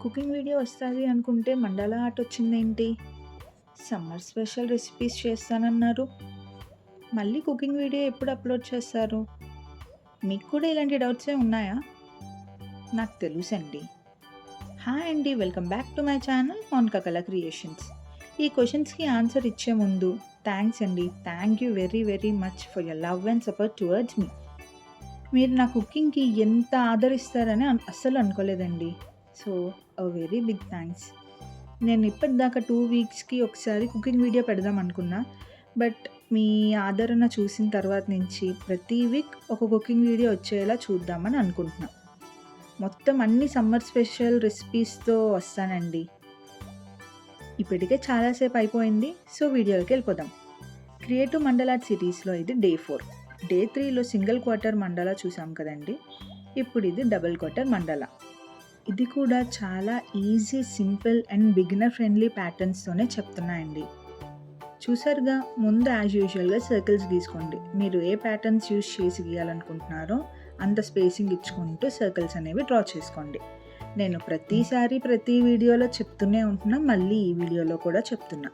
Cooking video వస్తది అనుకుంటే mandala art వచ్చిందేంటి? సమ్మర్ స్పెషల్ రెసిపీస్ చేస్తానన్నారు. మళ్ళీ కుకింగ్ వీడియో ఎప్పుడు అప్‌లోడ్ చేస్తారు? మీకు కూడా ఇలాంటి డౌట్సే ఉన్నాయా? నాకు తెలుసండి. హాయ్ అండి. Welcome back to my channel Mounika Kala creations. ఈ క్వెషన్స్‌కి ఆన్సర్ ఇచ్చే ముందు థాంక్స్ అండి. Thank you very very much for your love and support towards మీ. మీరు నా కుకింగ్‌కి ఎంత ఆదరిస్తారని అస్సలు అనుకోలేదండి. So, very big thanks. నేను ఇప్పటిదాకా 2 వీక్స్‌కి ఒకసారి కుకింగ్ వీడియో పెడదాం అనుకున్నా. బట్ మీ ఆదరణ చూసిన తర్వాత నుంచి ప్రతి వీక్ ఒక కుకింగ్ వీడియో వచ్చేలా చూద్దామని అనుకుంటున్నా. మొత్తం అన్ని సమ్మర్ స్పెషల్ రెసిపీస్‌తో వస్తానండి. ఇప్పటికే చాలా సేపు అయిపోయింది. సో, వీడియోలోకి వెళ్ళిపోదాం. క్రియేటివ్ మండల్ ఆర్ట్ సిరీస్‌లో ఇది డే 4. డే 3లో సింగిల్ క్వార్టర్ మండలా చూసాం కదండీ! ఇప్పుడు ఇది డబుల్ క్వార్టర్ మండలా. ఇది కూడా చాలా easy, simple and beginner friendly ప్యాటర్న్స్తోనే చెప్తున్నా అండి. చూసారుగా, ముందు యాజ్ యూజువల్‌గా సర్కిల్స్ గీసుకోండి. మీరు ఏ ప్యాటర్న్స్ యూజ్ చేసి గీయాలనుకుంటున్నారో అంత స్పేసింగ్ ఇచ్చుకుంటూ సర్కిల్స్ అనేవి డ్రా చేసుకోండి. నేను ప్రతిసారి ప్రతి వీడియోలో చెప్తూనే ఉంటున్నా, మళ్ళీ ఈ వీడియోలో కూడా చెప్తున్నా.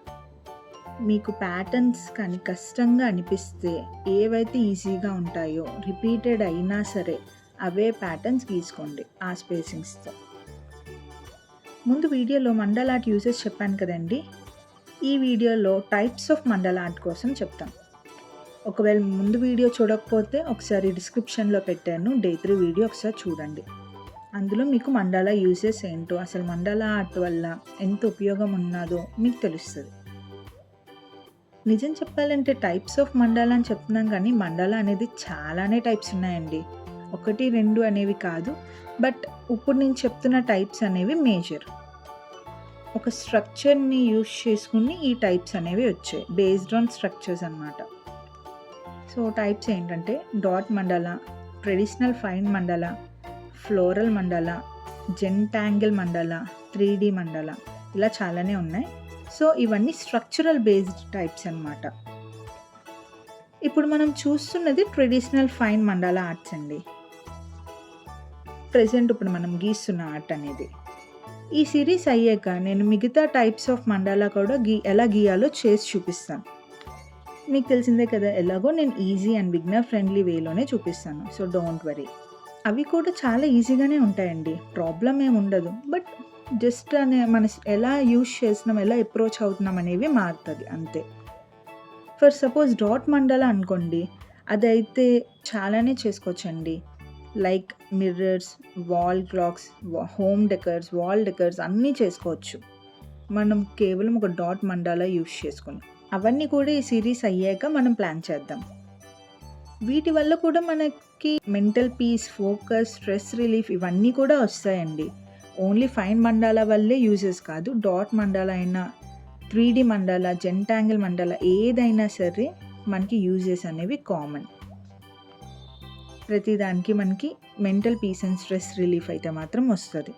మీకు ప్యాటర్న్స్ కానీ కష్టంగా అనిపిస్తే ఏవైతే ఈజీగా ఉంటాయో రిపీటెడ్ అయినా సరే అవే ప్యాటర్న్స్ గీసుకోండి ఆ స్పేసింగ్స్తో. ముందు వీడియోలో మండల్ ఆర్ట్ యూసెస్ చెప్పాను కదండి. ఈ వీడియోలో టైప్స్ ఆఫ్ మండల్ ఆర్ట్ కోసం చెప్తాను. ఒకవేళ ముందు వీడియో చూడకపోతే ఒకసారి డిస్క్రిప్షన్లో పెట్టాను, డే 3 వీడియో ఒకసారి చూడండి. అందులో మీకు మండలా యూసెస్ ఏంటో, అసలు మండలా ఆర్ట్ వల్ల ఎంత ఉపయోగం ఉన్నదో మీకు తెలుస్తుంది. నిజం చెప్పాలంటే టైప్స్ ఆఫ్ మండలా అని చెప్తున్నాం కానీ మండలా అనేది చాలానే టైప్స్ ఉన్నాయండి. 1, 2 అనేవి కాదు. బట్ ఇప్పుడు నేను చెప్తున్న టైప్స్ అనేవి మేజర్. ఒక స్ట్రక్చర్ని యూజ్ చేసుకుని ఈ టైప్స్ అనేవి వచ్చాయి. బేస్డ్ ఆన్ స్ట్రక్చర్స్ అన్నమాట. సో టైప్స్ ఏంటంటే dot mandala, traditional fine mandala, floral mandala, zentangle mandala, 3D mandala, ఇలా చాలానే ఉన్నాయి. సో ఇవన్నీ స్ట్రక్చరల్ బేస్డ్ టైప్స్ అన్నమాట. ఇప్పుడు మనం చూస్తున్నది ట్రెడిషనల్ ఫైన్ మండలా ఆర్ట్స్ అండి. ప్రెజెంట్ ఇప్పుడు మనం గీస్తున్న ఆర్ట్ అనేది. ఈ సిరీస్ అయ్యాక నేను మిగతా టైప్స్ ఆఫ్ మండలా కూడా ఎలా గీయాలో చేసి చూపిస్తాను. మీకు తెలిసిందే కదా, ఎలాగో నేను ఈజీ అండ్ బిగినర్ ఫ్రెండ్లీ వేలోనే చూపిస్తాను. So don't worry. అవి కూడా చాలా ఈజీగానే ఉంటాయండి, ప్రాబ్లం ఏమి ఉండదు. బట్ జస్ట్ మనం ఎలా యూజ్ చేస్తున్నాం, ఎలా అప్రోచ్ అవుతున్నాం అనేవి మారుతుంది అంతే. ఫర్ సపోజ్ డాట్ మండలా అనుకోండి, అదైతే చాలానే చేసుకోవచ్చండి. Like mirrors, wall clocks, home decors, wall decors అన్నీ చేసుకోవచ్చు మనం కేవలం ఒక డాట్ మండలా యూజ్ చేసుకుని. అవన్నీ కూడా ఈ సిరీస్ అయ్యాక మనం ప్లాన్ చేద్దాం. వీటి వల్ల కూడా మనకి mental peace, focus, stress relief ఇవన్నీ కూడా వస్తాయండి. ఓన్లీ ఫైన్ మండలా వల్లే యూజెస్ కాదు. డాట్ మండలా అయినా, 3D మండలా, జెంటాంగిల్ మండలా ఏదైనా సరే మనకి యూజెస్ అనేవి కామన్. ప్రతిదానికి మనకి mental peace and stress relief అయితే మాత్రం వస్తుంది.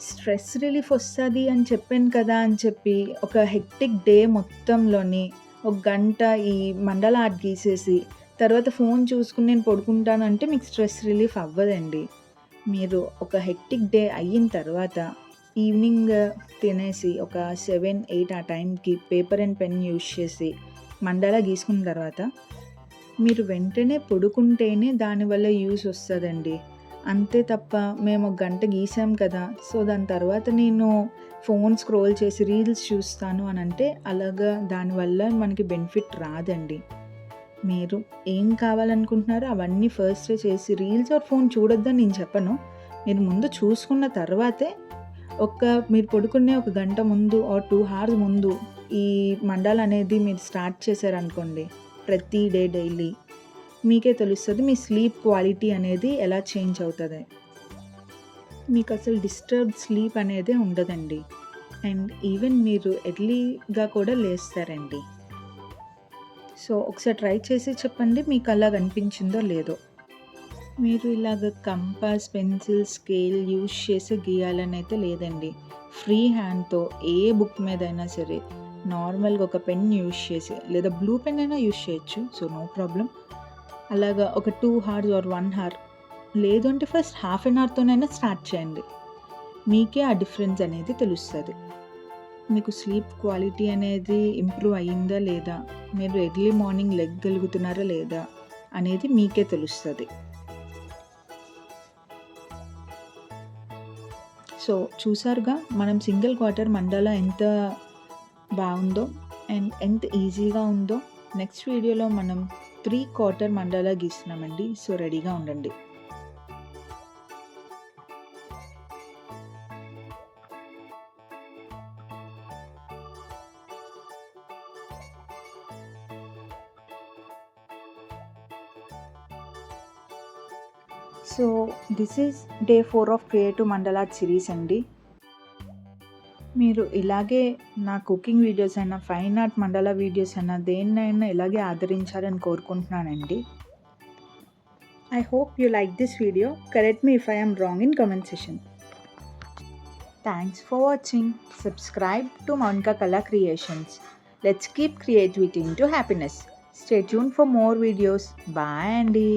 స్ట్రెస్ రిలీఫ్ వస్తుంది అని చెప్పాను కదా అని చెప్పి ఒక హెక్టిక్ డే మొత్తంలోని ఒక గంట ఈ మండలా ఆర్ట్ గీసేసి తర్వాత ఫోన్ చూసుకుని నేను పడుకుంటానంటే మీకు స్ట్రెస్ రిలీఫ్ అవ్వదండి. మీరు ఒక హెక్టిక్ డే అయిన తర్వాత ఈవినింగ్ తినేసి ఒక 7, 8 ఆ టైంకి పేపర్ అండ్ పెన్ యూజ్ చేసి మండలా గీసుకున్న తర్వాత మీరు వెంటనే పడుకుంటేనే దానివల్ల యూస్ వస్తుందండి. అంతే తప్ప మేము ఒక గంట గీసాం కదా, సో దాని తర్వాత నేను ఫోన్ స్క్రోల్ చేసి రీల్స్ చూస్తాను అని అంటే అలాగా దానివల్ల మనకి బెనిఫిట్ రాదండి. మీరు ఏం కావాలనుకుంటున్నారో అవన్నీ ఫస్ట్ చేసి రీల్స్ ఆర్ ఫోన్ చూడొద్దని నేను చెప్పను. మీరు ముందు చూసుకున్న తర్వాతే మీరు పడుకునే ఒక గంట ముందు ఆర్ 2 hours ముందు ఈ మండలా అనేది మీరు స్టార్ట్ చేశారనుకోండి, ప్రతి డే డైలీ మీకే తెలుస్తుంది మీ స్లీప్ క్వాలిటీ అనేది ఎలా చేంజ్ అవుతుంది. మీకు అసలు డిస్టర్బ్డ్ స్లీప్ అనేదే ఉండదండి. అండ్ ఈవెన్ మీరు ఎర్లీగా కూడా లేస్తారండి. సో ఒకసారి ట్రై చేసి చెప్పండి మీకు అలాగ అనిపించిందో లేదో. మీరు ఇలాగ కంపాస్, పెన్సిల్, స్కేల్ యూజ్ చేసి గీయాలని అయితే లేదండి. ఫ్రీ హ్యాండ్తో ఏ బుక్ మీద అయినా సరే నార్మల్గా ఒక పెన్ యూజ్ చేసి, లేదా బ్లూ పెన్ అయినా యూజ్ చేయొచ్చు, సో నో ప్రాబ్లం. అలాగా ఒక 2 hours ఆర్ 1 hour, లేదు అంటే ఫస్ట్ హాఫ్ అన్ అవర్తోనైనా స్టార్ట్ చేయండి. మీకే ఆ డిఫరెన్స్ అనేది తెలుస్తుంది. మీకు స్లీప్ క్వాలిటీ అనేది ఇంప్రూవ్ అయ్యిందా లేదా, మీరు ఎర్లీ మార్నింగ్ లెగ్గలుగుతున్నారా లేదా అనేది మీకే తెలుస్తుంది. సో చూసారుగా మనం సింగిల్ క్వార్టర్ మండాలా ఎంత బాగుందో అండ్ ఎంత ఈజీగా ఉందో. నెక్స్ట్ వీడియోలో మనం 3 క్వార్టర్ మండాలా గీస్తున్నామండి. సో రెడీగా ఉండండి. So this is day 4 of creative mandala series అండి. మీరు ఇలాగే నా కుకింగ్ వీడియోస్ అయినా, ఫైన్ ఆర్ట్ మండలా వీడియోస్ అయినా దేన్నైనా ఇలాగే ఆదరించాలని కోరుకుంటున్నానండి. I hope you like this video. Correct me if I am wrong in comment section. Thanks for watching. Subscribe to Monica Kala Creations. Let's keep creativity into happiness. Stay tuned for more videos. Bye, Andy.